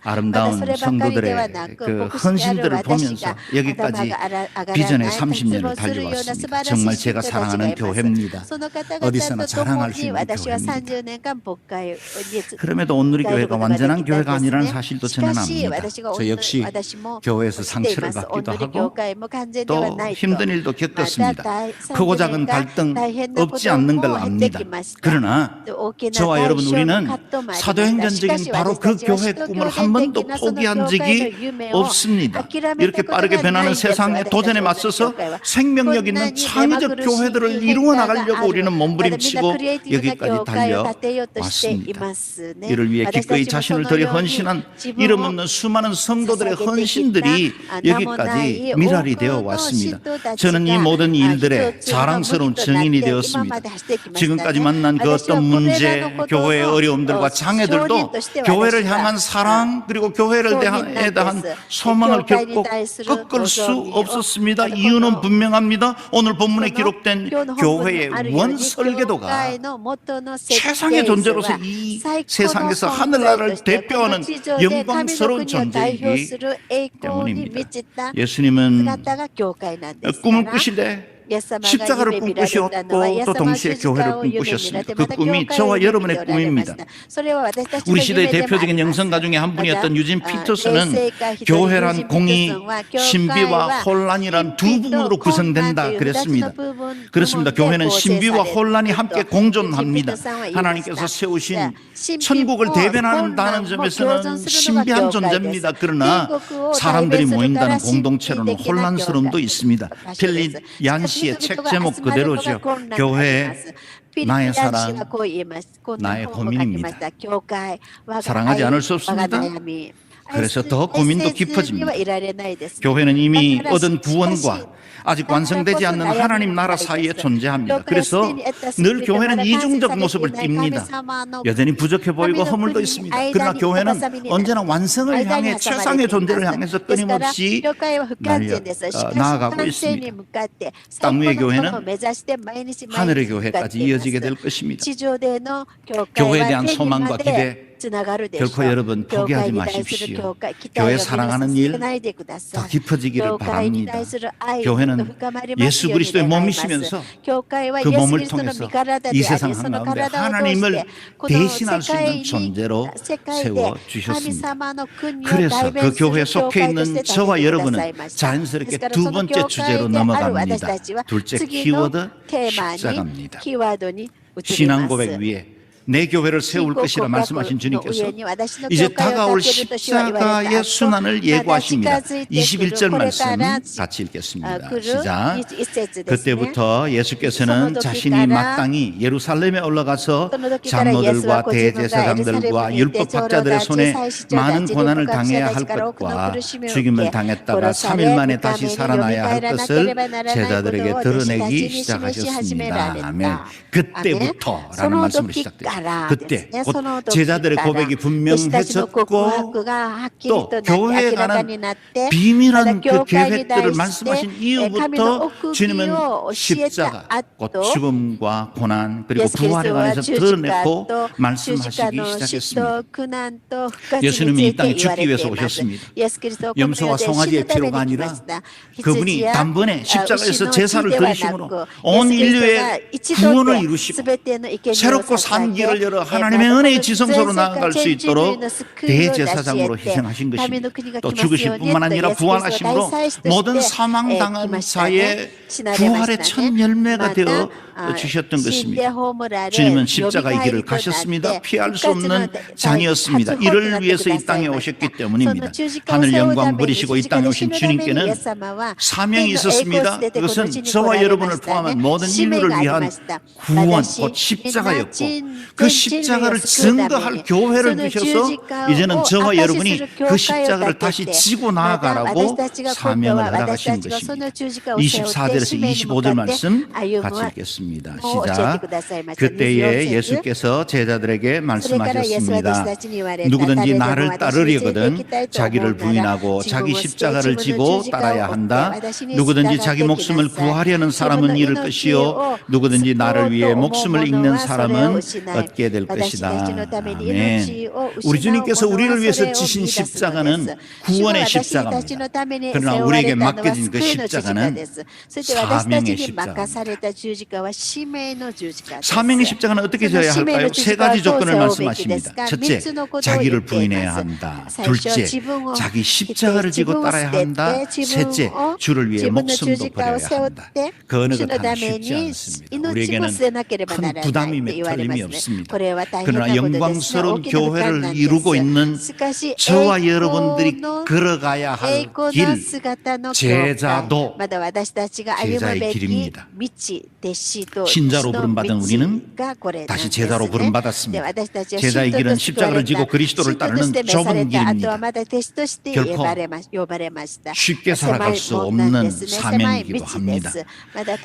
아름다운 성도들의 그 헌신들을 보면서 여기까지 비전의 30년을 달려왔습니다. 정말 제가 사랑하는 교회입니다. 어디서나 자랑할 수 있는 교회입니다. 그럼에도 온누리교회가 완전한 교회가 아니라는 사실도 저는 압니다. 저 역시 교회에서 상처를 받기도 하고 또 힘든 일도 겪었습니다. 크고 작은 갈등 없지 않는 걸 압니다. 그러나 저와 여러분 우리는 사도행전적인 바로 그 교회 꿈을 한 번도 포기한 적이 없습니다. 이렇게 빠르게 변하는 세상에 도전에 맞서서 생명력 있는 창의적 교회들을 이루어 나가려고 우리는 몸부림치고 여기까지 달려왔습니다. 이를 위해 기꺼이 자신을 들여 헌신한 이름 없는 수많은 성도들의 헌신들이 여기까지 미랄이 되어 왔습니다. 저는 이 모든 일들의 자랑스러운 증인이 되었습니다. 지금까지 만난 그 어떤 문제, 교회의 어려움들과 장애들도 교회를 향한 사랑 그리고 교회를 대한 소망을 결코 꼭 꺾을 수 없었습니다. 이유는 분명합니다. 오늘 본문에 기록된 교회의 원 설계도가 최상의 존재로서 이 세상에서 하늘나라를 대표하는 영광스러운 존재이기 때문입니다. 예수님은 꿈을 꾸시되 십자가를 꿈꾸셨고 또 동시에 교회를 꿈꾸셨습니다. 그 꿈이 저와 여러분의 꿈입니다. 우리 시대의 대표적인 영성가 중에 한 분이었던 유진 피터스는 교회란 공의, 신비와 혼란이란 두 부분으로 구성된다 그랬습니다. 그렇습니다. 교회는 신비와 혼란이 함께 공존합니다. 하나님께서 세우신 천국을 대변한다는 점에서는 신비한 존재입니다. 그러나 사람들이 모인다는 공동체로는 혼란스러움도 있습니다. 필립 얀시의 책 제목 그대로죠. 교회 나의 사랑, 나의 고민입니다. 사랑하지 않을 수 없습니다. 그래서 더 고민도 깊어집니다. 교회는 이미 얻은 구원과 아직 완성되지 않는 하나님 나라 사이에 존재합니다. 그래서 늘 교회는 이중적 모습을 띱니다. 여전히 부족해 보이고 허물도 있습니다. 그러나 교회는 언제나 완성을 향해 최상의 존재를 향해서 끊임없이 나아가고 있습니다. 땅 위의 교회는 하늘의 교회까지 이어지게 될 것입니다. 교회에 대한 소망과 기대 결코 여러분 포기하지 마십시오. 교회 사랑하는 일 더 깊어지기를 바랍니다. 교회는 예수 그리스도의 몸이시면서 그 몸을 통해서 이 세상 한가운데 하나님을 대신할 수 있는 존재로 세워주셨습니다. 그래서 그 교회에 속해 있는 저와 여러분은 자연스럽게 두 번째 주제로 넘어갑니다. 둘째 키워드 십자가입니다. 신앙 고백 위에 내 교회를 세울 것이라 말씀하신 주님께서 이제 다가올 십자가의 순환을 예고하십니다. 21절 말씀 같이 읽겠습니다. 시작. 그때부터 예수께서는 자신이 마땅히 예루살렘에 올라가서 장로들과 대제사장들과 율법학자들의 손에 많은 고난을 당해야 할 것과 죽임을 당했다가 3일 만에 다시 살아나야 할 것을 제자들에게 드러내기 시작하셨습니다. 아멘. 그때부터라는 말씀으로 시작됩니다. 그때 제자들의 고백이 분명해졌고 또 교회에 관한 비밀한 그 계획들을 말씀하신 이후부터 주님은 십자가, 곧 죽음과 고난 그리고 부활에 관해서 드러내고 말씀하시기 시작했습니다. 예수님이 이 땅에 죽기 위해서 오셨습니다. 염소와 송아지의 피로가 아니라 그분이 단번에 십자가에서 제사를 드리심으로 온 인류의 구원을 이루시고 새롭고 산 길을 열어 하나님의 은혜의 지성소로 나아갈 수 있도록 대제사장으로 희생하신 것입니다. 또 죽으실 뿐만 아니라 부활하심으로 모든 사망당한 자의 부활의 첫 열매가 되어 주셨던 것입니다. 주님은 십자가의 길을 가셨습니다. 피할 수 없는 장이었습니다. 이를 위해서 이 땅에 오셨기 때문입니다. 하늘 영광 버리시고 이 땅에 오신 주님께는 사명이 있었습니다. 그것은 저와 여러분을 포함한 모든 인류를 위한 구원, 곧 십자가였고 그 십자가를 증거할 교회를 주셔서 이제는 저와 여러분이 그 십자가를 다시 지고 나아가라고 사명을 허락하신 것입니다. 24절에서 25절 말씀 같이 읽겠습니다. 시작. 그때에 예수께서 제자들에게 말씀하셨습니다. 누구든지 나를 따르려거든 자기를 부인하고 자기 십자가를 지고 따라야 한다. 누구든지 자기 목숨을 구하려는 사람은 잃을 것이요 누구든지 나를 위해 목숨을 잃는 사람은 얻게 될 것이다. 아멘. 우리 주님께서 우리를 위해서 지신 십자가는 구원의 십자가입니다. 그러나 우리에게 맡겨진 그 십자가는 사명의 십자가입니다. 사명의 십자가는 어떻게 져야 할까요? 세 가지 조건을 말씀하십니다. 첫째, 자기를 부인해야 한다. 둘째, 자기 십자가를 지고 따라야 한다. 셋째, 주를 위해 목숨도 버려야 한다. 그 어느 것 하나 쉽지 않습니다. 우리에게는 큰 부담이 틀림이 없습니다. 그러나 영광스러운 교회를 이루고 있는 저와 여러분들이 걸어가야 할 길, 제자도 제자의 길입니다. 신자로 부름받은 우리는 다시 제자로 부름받았습니다. 제자의 길은 십자가를 지고 그리스도를 따르는 좁은 길입니다. 결코 쉽게 살아갈 수 없는 사명이기도 합니다.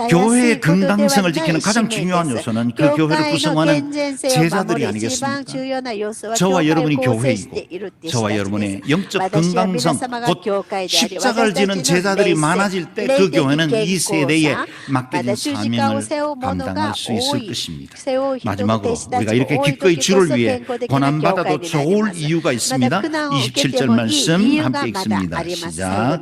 교회의 건강성을 지키는 가장 중요한 요소는 그 교회를 구성하는 제자들이 아니겠습니까? 저와 여러분이 교회이고 저와 여러분의 영적 건강성, 곧 십자가를 지는 제자들이 많아질 때 그 교회는 이 세대에 맡겨진 사명을 감당할 수 있을 것입니다. 마지막으로 우리가 이렇게 기꺼이 주를 위해 고난받아도 좋을 이유가 있습니다. 27절 말씀 함께 읽습니다. 시작.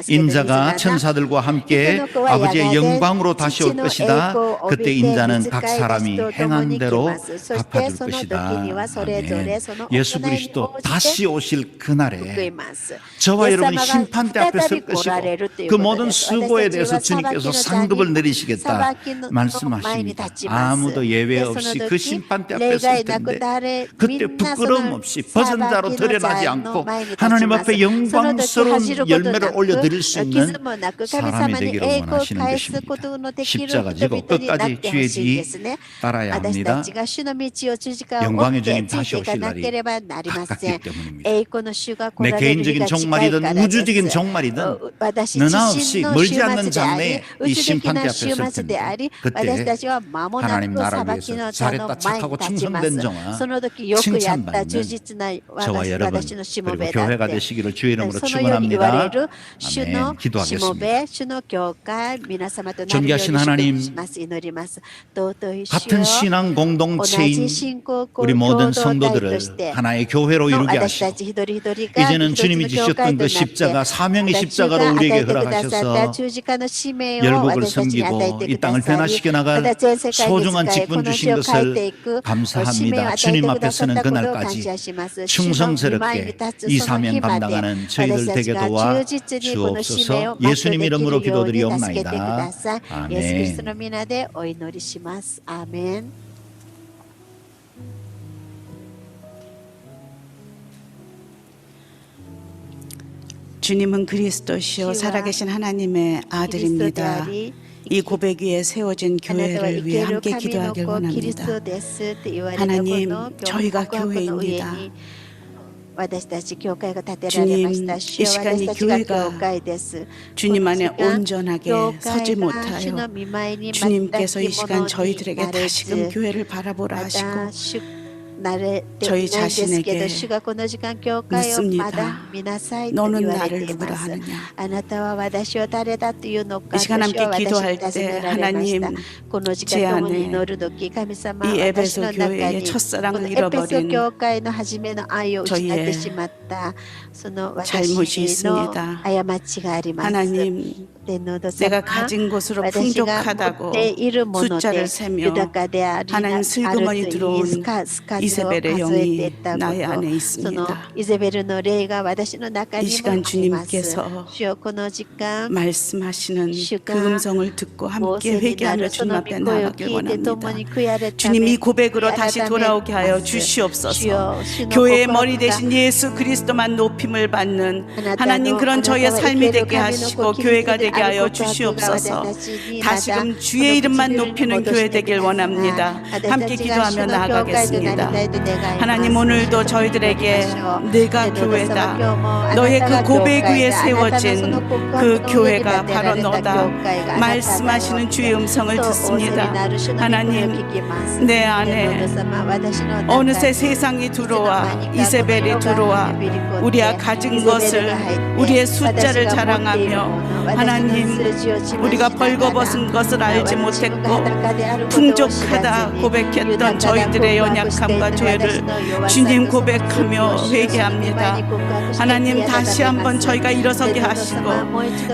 인자가 천사들과 함께 아버지의 영광으로 다시 올 것이다. 그때 인자는 각 사람이 행한 대로 갚아줄 것이다. 아멘. 예수 그리스도 다시 오실 그날에 저와 여러분이 심판대 앞에 설 것이고 그 모든 수고에 대해서 주님께서 상급을 내리시겠다 말씀하십니다. 아무도 예외 없이 그 심판대 앞에 설 텐데 그때 부끄러움 없이 벗은 자로 드러나지 않고 하나님 앞에 영광스러운 열매를 올려드릴 수 있는 사람이 되기를 원하시는 것입니다. 십자가 지고 끝까지 주의 뒤 따라야 합니다. 영광의 주님 다시 오실 날이 가깝기 때문입니다. 내 개인적인 종말이든 우주적인 종말이든 너나 없이 멀지 않는 장래에 이 심판대 앞에 설 텐데 그때 하나님 나라를 위해서 잘했다 착하고 충성된 종아 칭찬받는 저와 여러분 그리고 교회가 되시기를 주의 이름으로 축원합니다. 아멘. 기도하겠습니다. 존귀하신 하나님, 같은 신앙 공동체인 우리 모든 성도들을 하나의 교회로 이루게 하시고 이제는 주님이 지셨던 그 십자가 사명의 십자가로 우리에게 허락하셔서 열국을 섬기고 이 땅을 변화시켜 나갈 소중한 직분 주신 것을 감사합니다. 주님 앞에 서는 그날까지 충성스럽게 이 사명 감당하는 저희들 되게 도와 주옵소서. 예수님 이름으로 기도드리옵나이다. 아멘. 아멘. 주님은 그리스도시요 살아계신 하나님의 아들입니다. 이 고백 위에 세워진 교회를 위해 함께 기도하길 원합니다. 하나님, 저희가 교회입니다. 주님, 이 시간이 교회가 주님 안에 온전하게 서지 못하여 주님께서 이 시간 저희들에게 다시금 교회를 바라보라 하시고 저희 자신에게 묻습니다. 너는 나를 누구라 하느냐. 이 시간 함께 기도할 때 하나님 제 안에 이 에베소 교회의 첫사랑을 잃어버린 저희의 잘못이 있습니다. 하나님, 내가 가진 것으로 풍족하다고 숫자를 세며 하나님 슬그머니 들어온 이세벨의 영이 나의 안에 있습니다. 이 시간 주님께서 말씀하시는 그 음성을 듣고 함께 회개하며 주님 앞에 나아가길 원합니다. 주님, 이 고백으로 다시 돌아오게 하여 주시옵소서. 교회의 머리 대신 예수 그리스도만 높임을 받는 하나님, 그런 저희의 삶이 되게 하시고 교회가 되게 하여 주시옵소서. 다시금 주의 이름만 높이는 교회 되길 원합니다. 함께 기도하며 나아가겠습니다. 하나님, 오늘도 저희들에게 내가 교회다, 너의 그 고백 위에 세워진 그 교회가 바로 너다 말씀하시는 주의 음성을 듣습니다. 하나님, 내 안에 어느새 세상이 들어와 이세벨이 들어와 우리가 가진 것을, 우리의 숫자를 자랑하며 하나님, 우리가 벌거벗은 것을 알지 못했고 풍족하다 고백했던 저희들의 연약함과 죄를 주님 고백하며 회개합니다. 하나님, 다시 한번 저희가 일어서게 하시고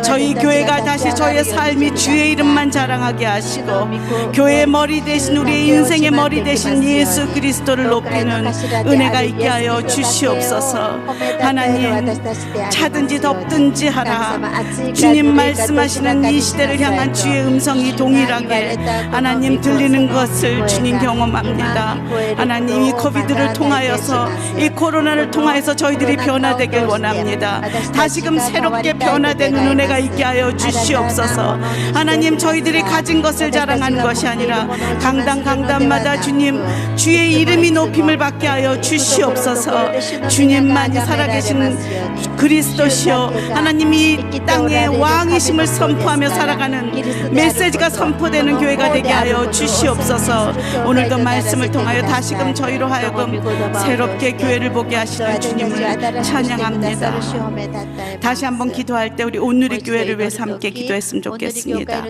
저희 교회가 다시 저의 삶이 주의 이름만 자랑하게 하시고 교회의 머리 대신, 우리의 인생의 머리 대신 예수 그리스도를 높이는 은혜가 있게 하여 주시옵소서. 하나님, 차든지 덥든지 하라. 주님 말씀하시는 이 시대를 향한 주의 음성이 동일하게 하나님 들리는 것을 주님 경험합니다. 하나님, 하나님 이 코비드를 통하여서 이 코로나를 통하여서 저희들이 변화되길 원합니다. 다시금 새롭게 변화되는 은혜가 있게 하여 주시옵소서. 하나님 저희들이 가진 것을 자랑하는 것이 아니라 강단마다 주님 주의 이름이 높임을 받게 하여 주시옵소서. 주님만이 살아계신 그리스도시여 하나님 이 땅의 왕이심을 선포하며 살아가는 메시지가 선포되는 교회가 되게 하여 주시옵소서. 오늘도 말씀을 통하여 다시금 저희로 하여금 새롭게 교회를 보게 하시는 주님을 찬양합니다. 다시 한번 기도할 때 우리 온누리 교회를 위해서 함께 기도했으면 좋겠습니다.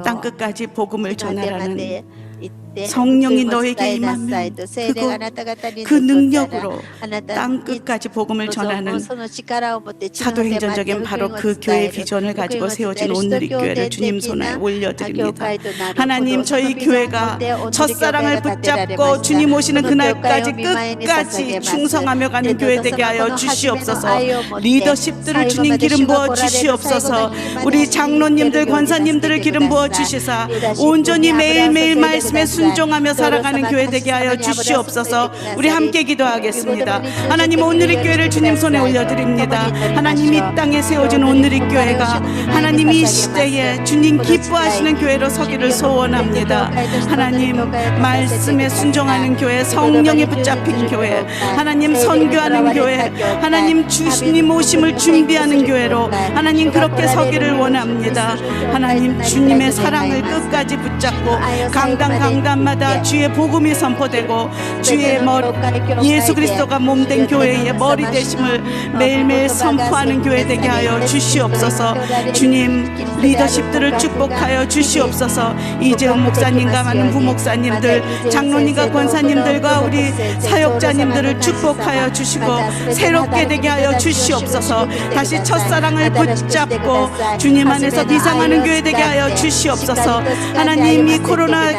땅끝까지 복음을 전하라는 성령이 너에게 임하면 그 능력으로 땅끝까지 복음을 전하는 사도행전적인 바로 그 교회의 비전을 가지고 세워진 온누리 교회를 주님 손에 올려드립니다. 하나님 저희 교회가 첫사랑을 붙잡고 주님 오시는 그날까지 끝까지 충성하며 가는 교회 되게 하여 주시옵소서. 리더십들을 주님 기름 부어 주시옵소서. 우리 장로님들 권사님들을 기름 부어 주시사 온전히 매일매일 말씀에 순종하며 살아가는 교회 되게 하여 주시옵소서. 우리 함께 기도하겠습니다. 하나님 온누리 교회를 주님 손에 올려드립니다. 하나님 이 땅에 세워진 온누리 교회가 하나님 이 시대에 주님 기뻐하시는 교회로 서기를 소원합니다. 하나님 말씀에 순종하는 교회, 성령에 붙잡힌 교회, 하나님 선교하는 교회, 하나님 주님 오심을 준비하는 교회로 하나님 그렇게 서기를 원합니다. 하나님 주님의 사랑을 끝까지 붙잡고 강단마다 주의 복음이 선포되고 주의 예수 그리스도가 몸된 교회의 머리 되심을 매일매일 선포하는 교회 되게 하여 주시옵소서. 주님 리더십들을 축복하여 주시옵소서. 이재훈 목사님과 많은 부목사님들, 장로님과 권사님들과 우리 사역자님들을 축복하여 주시고 새롭게 되게 하여 주시옵소서. 다시 첫사랑을 붙잡고 주님 안에서 비상하는 교회 되게 하여 주시옵소서. 하나님 이 코로나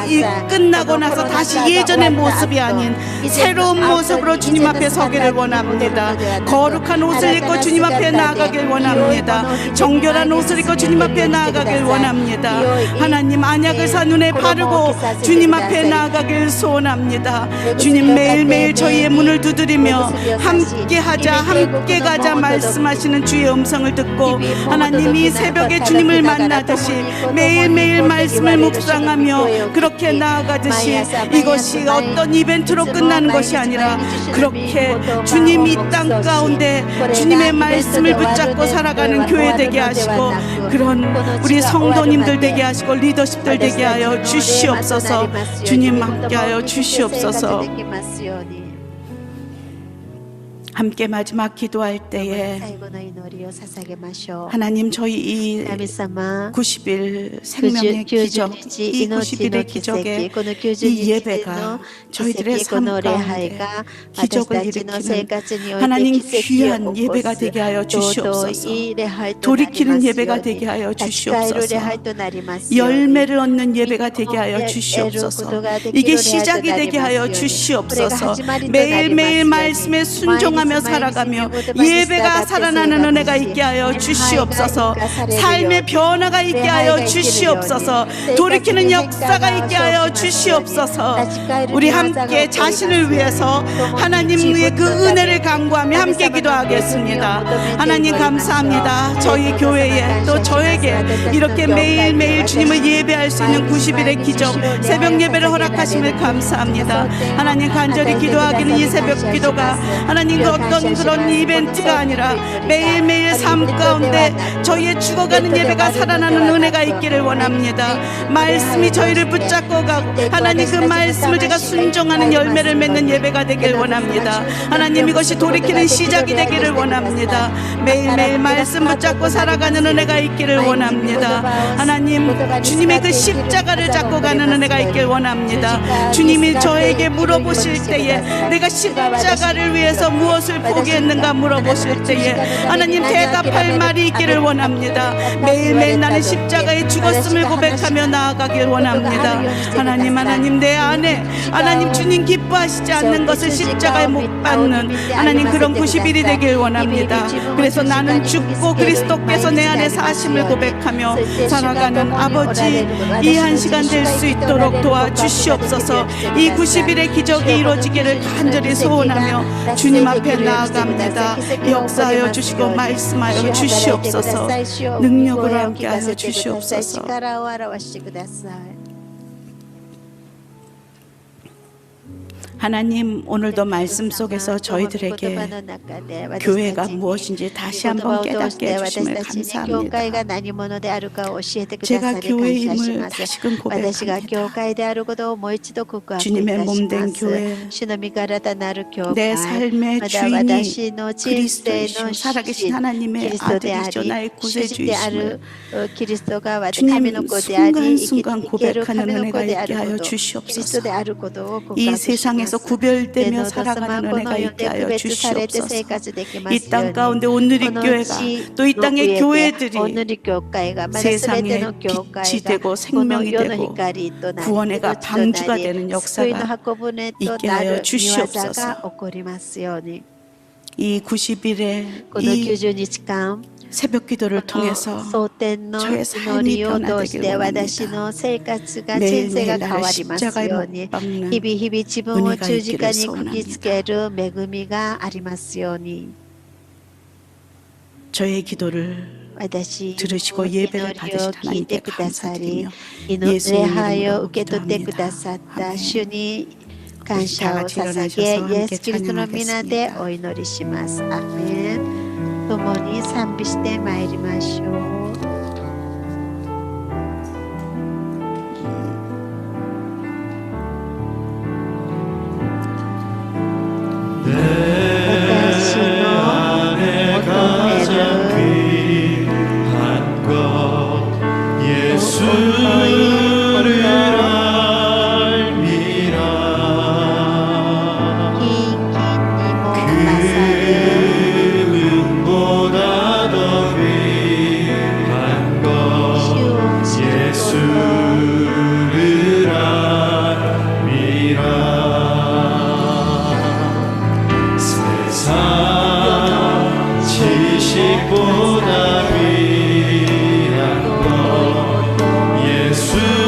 끝나고 나서 다시 예전의 모습이 아닌 새로운 모습으로 주님 앞에 서기를 원합니다. 거룩한 옷을 입고 주님 앞에 나아가길 원합니다. 정결한 옷을 입고 주님 앞에 나아가길 원합니다. 하나님 안약을 사 눈에 바르고 주님 앞에 나아가길 소원합니다. 주님 매일매일 저희의 문을 두드리며 함께하자 함께 가자 말씀하시는 주의 음성을 듣고 하나님 이 새벽에 주님을 만나듯이 매일매일 말씀을 묵상하며 그렇게 나아가듯이 이것이 어떤 이벤트로 끝나는 것이 아니라 그렇게 주님 이 땅 가운데 주님의 말씀을 붙잡고 살아가는 교회 되게 하시고 그런 우리 성도님들 되게 하시고 리더십들 되게 하여 주시옵소서. 주님 함께하여 주시옵소서. 함께 마지막 기도할 때에 하나님 저희 이 90일 생명의 기적, 이 90일의 기적에 이 예배가 저희들의 삶 가운데 기적을 일으키는 하나님 귀한 예배가 되게 하여 주시옵소서. 돌이키는 예배가 되게 하여 주시옵소서. 열매를 얻는 예배가 되게 하여 주시옵소서. 이게 시작이 되게 하여 주시옵소서. 매일매일 말씀에 순종하며 살아가며 예배가 살아나는 은혜가 있게 하여 주시옵소서. 삶의 변화가 있게 하여 주시옵소서. 돌이키는 역사가 있게 하여 주시옵소서. 우리 함께 자신을 위해서 하나님의 그 은혜를 간구하며 함께 기도하겠습니다. 하나님 감사합니다. 저희 교회에 또 저에게 이렇게 매일매일 주님을 예배할 수 있는 90일의 기적 새벽 예배를 허락하심을 감사합니다. 하나님 간절히 기도하기는 이 새벽 기도가 하나님 어떤 그런 이벤트가 아니라 매일매일 삶 가운데 저희의 죽어가는 예배가 살아나는 은혜가 있기를 원합니다. 말씀이 저희를 붙잡고 가고 하나님 그 말씀을 제가 순종하는 열매를 맺는 예배가 되길 원합니다. 하나님 이것이 돌이키는 시작이 되기를 원합니다. 매일매일 말씀 붙잡고 살아가는 은혜가 있기를 원합니다. 하나님 주님의 그 십자가를 잡고 가는 은혜가 있길 원합니다. 주님이 저에게 물어보실 때에 내가 십자가를 위해서 무엇을 무엇을 포기했는가 물어보실 때에 하나님 대답할 말이 있기를 원합니다. 매일매일 나는 십자가에 죽었음을 고백하며 나아가길 원합니다. 하나님 내 안에 하나님 주님 기뻐하시지 않는 것을 십자가에 못 받는 하나님 그런 90일이 되길 원합니다. 그래서 나는 죽고 그리스도께서 내 안에 사심을 고백하며 살아가는 아버지, 이 한 시간 될 수 있도록 도와주시옵소서. 이 90일의 기적이 이루어지기를 간절히 소원하며 주님 앞에 나아갑니다. 역사하여 주시고 말씀하여 주시옵소서. 능력으로 함께하여 주시옵소서. 하나님, 오늘도 말씀 속에서 저희들에게 교회가 무엇인지 다시 한번 깨닫게 해주심을 감사합니다. 제가 교회임을 다시금 고백합니다. 주님의 몸된 교회, 내 삶의 주인이 그리스도이시오 살아계신 하나님의 아들이시오 나의 구세주이심을 주님 순간순간 고백하는 은혜가 있게 하여 주시옵소서. 이 세상에서 구별되며 살아가는 은혜가 있게 하여 주시옵소서. 이 땅 가운데 온누리교회가 또 이 땅의 교회들이 세상의 빛이 되고 생명이 되고 구원의가 방주가 되는 역사가 있게 하여 주시옵소서. 이 90일의 이 새벽 기도를 통해서 저의 삶이 변화되길 원합니다. 매일매일 나를 십자가에 못 박는 은혜가 있기를 소원합니다. 저의 기도를 들으시고 예배를 받으신 하나님께 감사드리며 예수님 이름으로 기도합니다. 아멘. 感謝を捧げ、イエス・キリストの皆でお祈りします。アメン。共に賛美してまいりましょう。私の求める예수를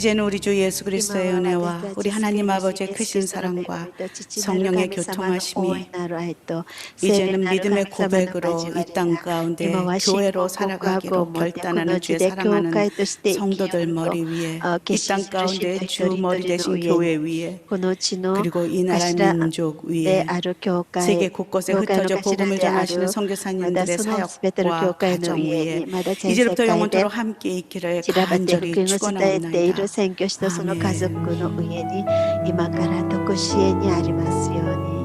이제는 우리 주 예수 그리스도의 은혜와 우리 하나님 아버지의 크신 사랑과 성령의 교통하심이 이제는 믿음의 고백으로 이 땅 가운데 교회로 살아가기로 결단하는 주의 사랑하는 성도들 머리 위에 이 땅 가운데 주 머리 되신 교회 위에 그리고 이 나라 민족 위에 세계 곳곳에 흩어져 복음을 전하시는 선교사님들의 사역과 가정 위에 이제부터 영원토록 함께 있기를 간절히 축원하옵나이다. 選挙したその家族の上に今から特支援にありますように。